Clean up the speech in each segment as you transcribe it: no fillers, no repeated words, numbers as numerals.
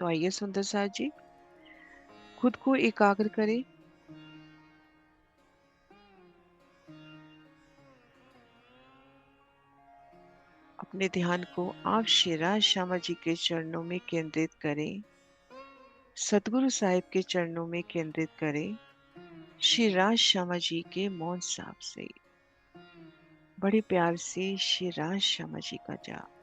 तो आइए सुंदर साथ जी, खुद को एकाग्र करें। अपने ध्यान को आप श्री राज श्यामा जी के चरणों में केंद्रित करें। सतगुरु साहिब के चरणों में केंद्रित करें। श्री राज श्यामा जी के मौन साहब से बड़े प्यार से श्री राज श्यामा जी का जाप।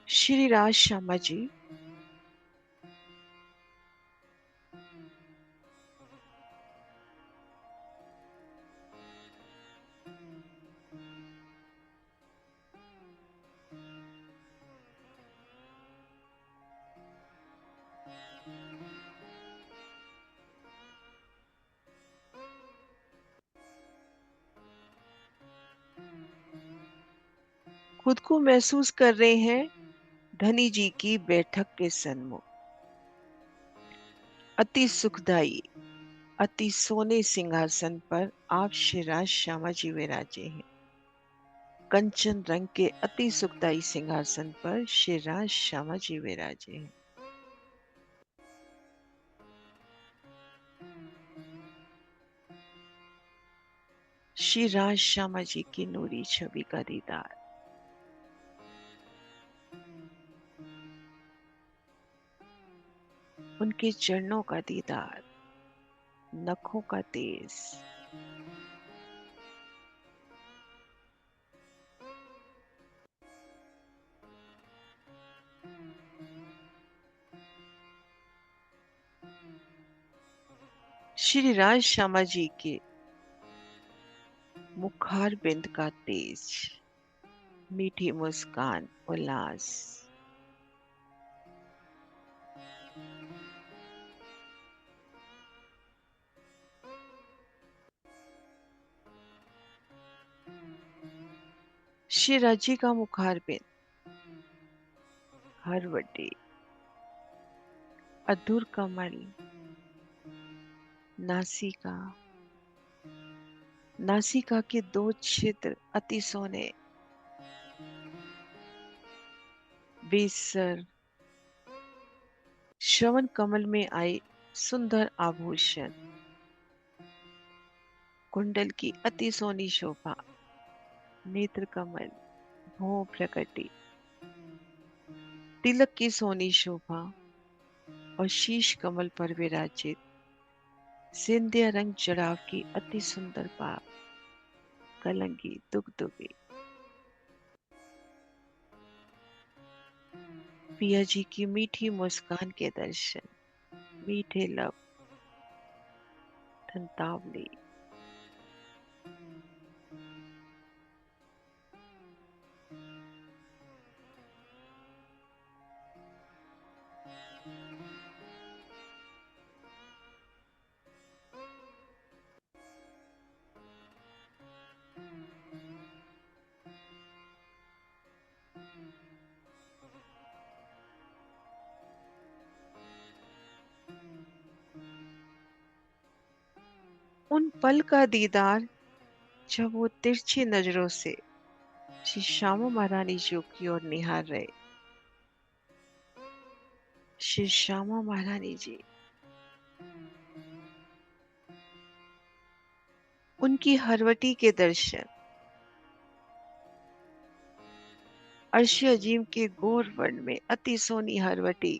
श्री राज श्यामा जी, खुद को महसूस कर रहे हैं धनी जी की बैठक के सन्मुख। अति सुखदाई, अति सोने सिंहासन पर आप श्री राज श्यामा जी विराजे हैं। कंचन रंग के अति सुखदाई सिंहासन पर श्री राज श्यामा जी विराजे हैं। श्री राज श्यामा जी की नूरी छवि का दीदार, उनके चरणों का दीदार, नखों का तेज, श्री राज श्यामा जी के मुखार बिंद का तेज, मीठी मुस्कान, उल्लास, श्री राज जी का मुखार बिंद, हरवटी, अधुर कमल, नासिका, नासिका के दो छिद्र अति सोने, बेसर, श्रवण कमल में आए सुंदर आभूषण, कुंडल की अति सोनी शोभा, नेत्र कमल, भौं प्रकटी, तिलक की सोनी शोभा और शीश कमल पर विराजित सिंधिया रंग जड़ाव की अति सुंदर पाप, कलंगी दुगदुगी, पिया जी की मीठी मुस्कान के दर्शन, मीठे लब, धंतावली, उन पल का दीदार जब वो तिरछी नजरों से श्री श्यामा महारानी जी की ओर निहार रहे। श्री श्यामा महारानी जी, उनकी हरवटी के दर्शन, अर्श अजीम के गोर वर्ण में अति सोनी हरवटी,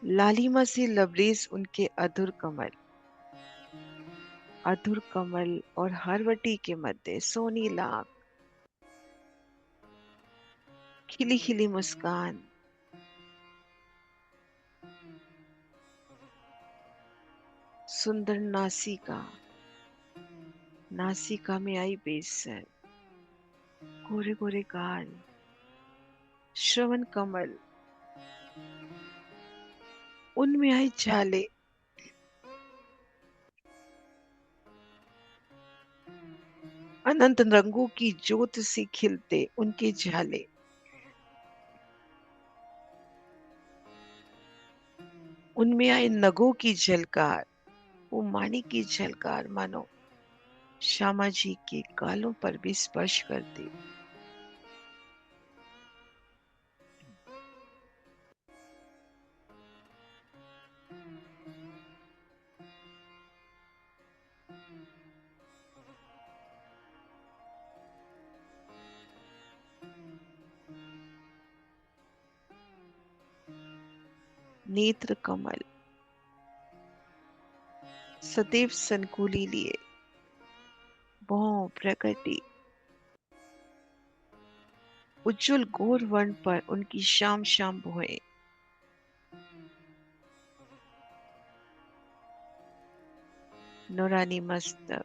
लालिमा से लबरेज उनके अधुर कमल और हरवटी के मध्य सोनी लाख, खिली खिली मुस्कान, सुंदर नासिका, नासिका में आई बेसर, गोरे गोरे गाल, श्रवण कमल, उनमें आई झाले, अनंत रंगों की ज्योत से खिलते उनके झाले, उनमें आए नगों की झलकार, वो माणिक की झलकार मानो श्यामा जी के गालों पर भी स्पर्श करती। नेत्र कमल सदैव संकुली लिए, भौं प्रकृति उज्जवल गौर वर्ण पर उनकी शाम शाम भोए। नूरानी मस्तक,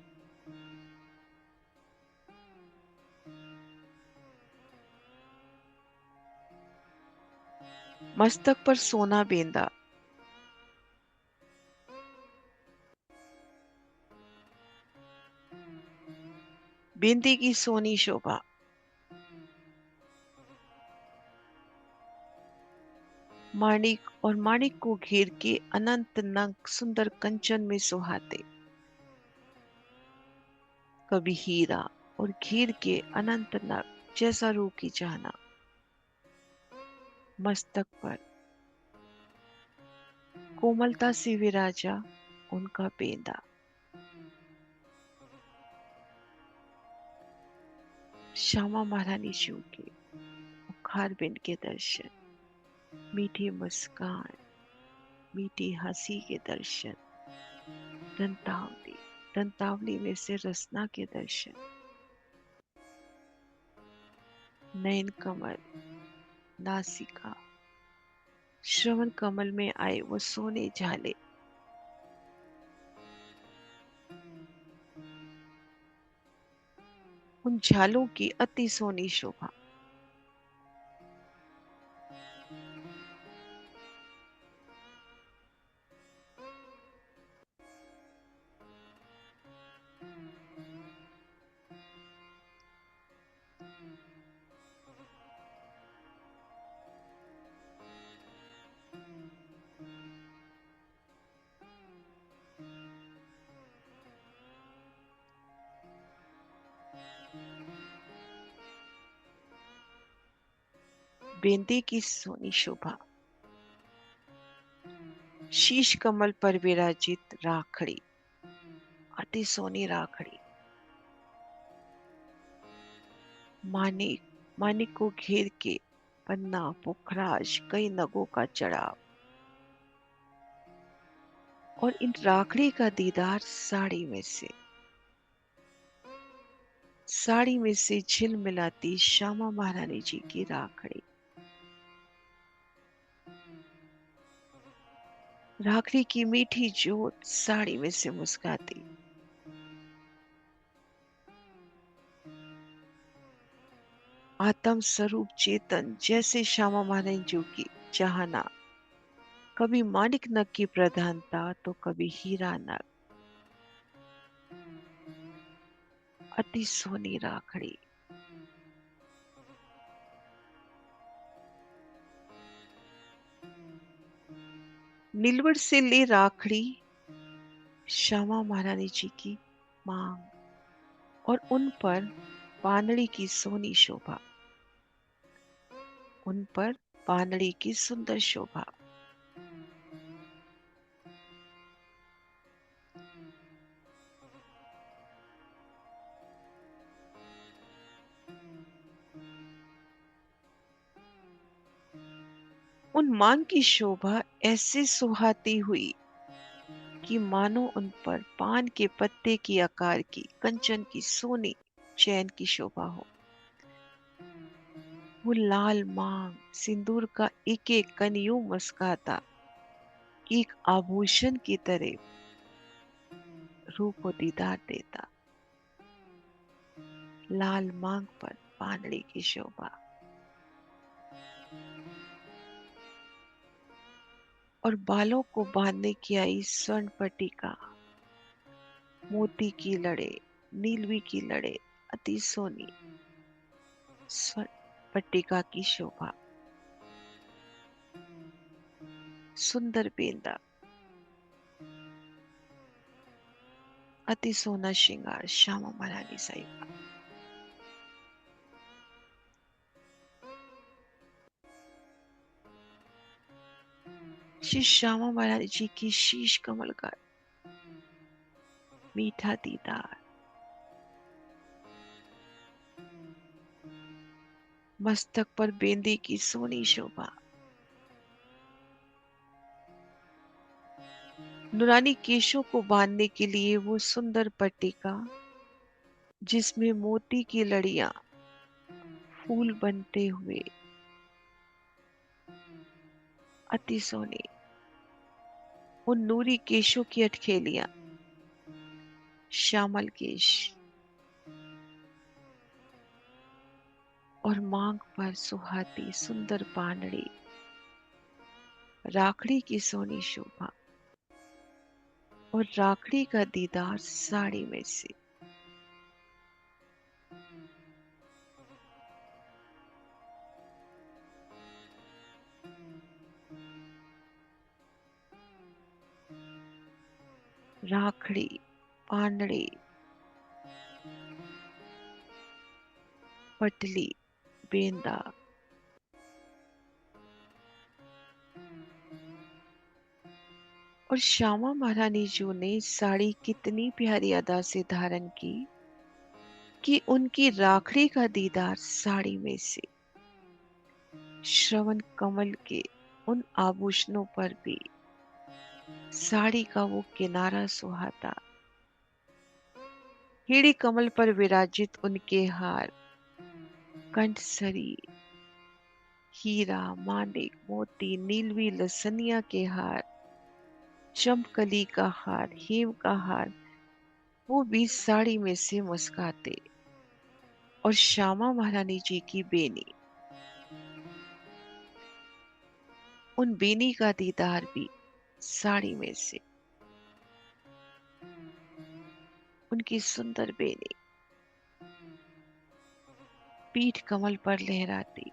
मस्तक पर सोना बेंदा, बेंदे की सोनी शोभा, माणिक और माणिक को घेर के अनंत नग सुंदर कंचन में सुहाते। कभी हीरा और घेर के अनंत नग जैसा रूह की चाहना। मस्तक पर कोमलता से विराजा उनका बेंदा। श्यामा महारानी जी के मुखार बिंद के दर्शन, मीठी मुस्कान, मीठी हंसी के दर्शन, दंतावली, दंतावली में से रसना के दर्शन, नयन कमल, नासिका, श्रवण कमल में आए वो सोने झाले। उन झालों की अति सोनी शोभा। बेंदे की सोनी शोभा, शीश कमल पर विराजित राखड़ी, अति सोनी राखड़ी। मानिक, मानिक को घेर के पन्ना पुखराज कई नगों का चढ़ाव, और इन राखड़ी का दीदार साड़ी में से झिलमिलाती श्यामा महारानी जी की राखड़ी। राखड़ी की मीठी जोत साड़ी में से मुस्काती। आत्म स्वरूप चेतन जैसे श्यामा महारानी जी की चाहना, कभी माणिक नग की प्रधानता तो कभी हीरा नग, अति सोनी राखड़ी। नीलवड़ से ले राखड़ी श्यामा महारानी जी की मांग, और उन पर पानड़ी की सोनी शोभा, उन पर पानड़ी की सुंदर शोभा। उन मांग की शोभा ऐसे सुहाती हुई कि मानो उन पर पान के पत्ते की आकार की कंचन की सोनी चैन की शोभा हो। वो लाल मांग सिंदूर का एक एक कण यूं मुस्काता, एक आभूषण की तरह रूह को दीदार देता। लाल मांग पर पानड़ी की शोभा, और बालों को बांधने की आई स्वर्ण पट्टिका, मोती की लड़े, नीलवी की लड़े, अति सोनी स्वर्ण पट्टिका की शोभा। सुंदर बेंदा, अति सोना श्रृंगार श्यामा महारानी साहिबा। श्री श्यामा महारानी जी की शीश कमल का मीठा दीदार, मस्तक पर बेंदे की सोनी शोभा, नूरानी केशों को बांधने के लिए वो सुंदर पट्टिका जिसमें मोती की लड़ियां फूल बनते हुए अति सोनी, उन नूरी केशों की अटखेलियां श्यामल केश और मांग पर सुहाती सुंदर बांधड़ी, राखड़ी की सोनी शोभा और राखड़ी का दीदार साड़ी में से। राखड़ी, बांधड़ी, पटली, बेंदा, और श्यामा महारानी जी ने साड़ी कितनी प्यारी अदा से धारण की कि उनकी राखड़ी का दीदार साड़ी में से। श्रवण कमल के उन आभूषणों पर भी साड़ी का वो किनारा सुहाता, हीड़ी कमल पर विराजित उनके हार, कंठसरी, हीरा, मानिक, मोती, नीलवी, लसनिया के हार, चंपकली का हार, हेम का हार, वो भी साड़ी में से मुस्काते, और श्यामा महारानी जी की बेनी, उन बेनी का दीदार भी साड़ी में से। उनकी सुंदर बेनी पीठ कमल पर लहराती,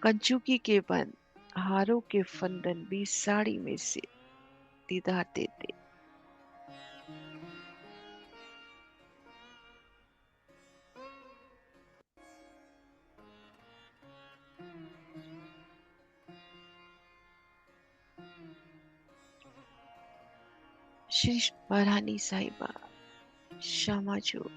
कंचुकी के बंद हारों के फंदन भी साड़ी में से दीदार देते। श्री महारानी साहिबा श्यामा जो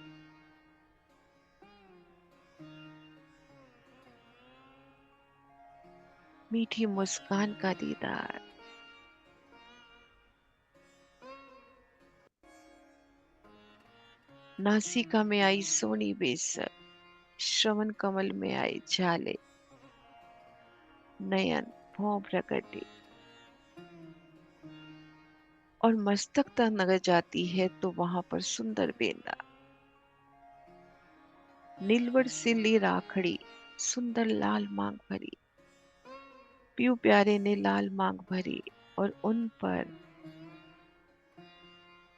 मीठी मुस्कान का दीदार, नासिका में आई सोनी बेसर, श्रवण कमल में आई झाले, नयन भौं प्रकटी, और मस्तक तक नगर जाती है तो वहां पर सुंदर बेंदा, नीलवड़ से ली राखड़ी, सुंदर लाल मांग भरी, पीयू प्यारे ने लाल मांग भरी, और उन पर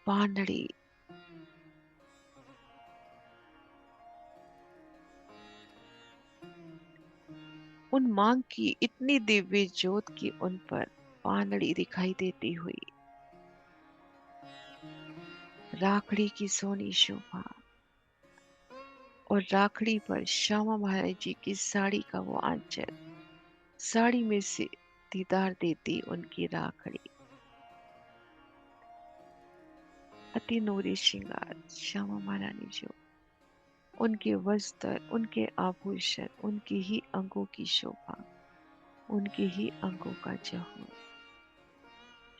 बांधड़ी, उन मांग की इतनी दिव्य ज्योत की उन पर बांधड़ी दिखाई देती हुई, राखड़ी की सोनी शोभा, और राखड़ी पर श्यामा महाराज जी की साड़ी का वो आंचल, साड़ी में से दीदार देती उनकी राखड़ी, अति नूरी श्रृंगार श्यामा महारानी जो, उनके वस्त्र, उनके आभूषण, उनके ही अंगों की शोभा, उनके ही अंगों का जहूर।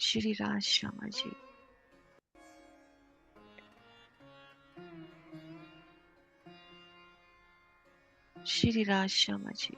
श्री राज श्यामा जी, श्री राज श्यामा जी।